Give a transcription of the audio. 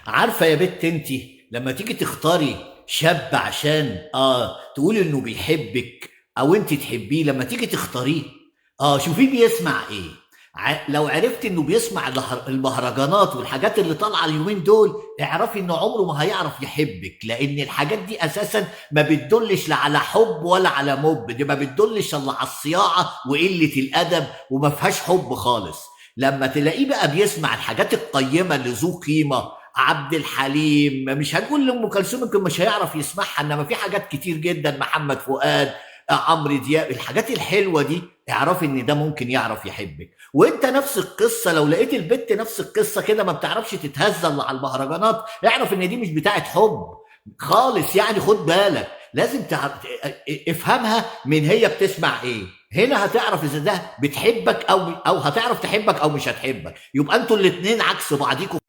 عارفة يا بت انت، لما تيجي تختاري شاب عشان تقولي انه بيحبك او انت تحبيه، لما تيجي تختاريه شوفيه بيسمع ايه. لو عرفت انه بيسمع المهرجانات والحاجات اللي طالعه اليومين دول، اعرفي انه عمره ما هيعرف يحبك، لان الحاجات دي اساسا ما بتدلش لا على حب ولا على موب، دي ما بتدلش الا على الصياعه وقله الادب، وما فيهاش حب خالص. لما تلاقيه بقى بيسمع الحاجات القيمه اللي ذو قيمه، عبد الحليم، مش هنقول لام كلثوم يمكن مش هيعرف يسمعها، انما في حاجات كتير جدا، محمد فؤاد، عمرو دياب، الحاجات الحلوه دي، اعرفي ان ده ممكن يعرف يحبك. وانت نفس القصه، لو لقيت البت نفس القصه كده ما بتعرفش تتهزل على المهرجانات، اعرف ان دي مش بتاعت حب خالص. يعني خد بالك، لازم افهمها من هي بتسمع ايه. هنا هتعرف اذا ده بتحبك او هتعرف تحبك او مش هتحبك. يبقى انتوا الاتنين عكس بعضيكوا.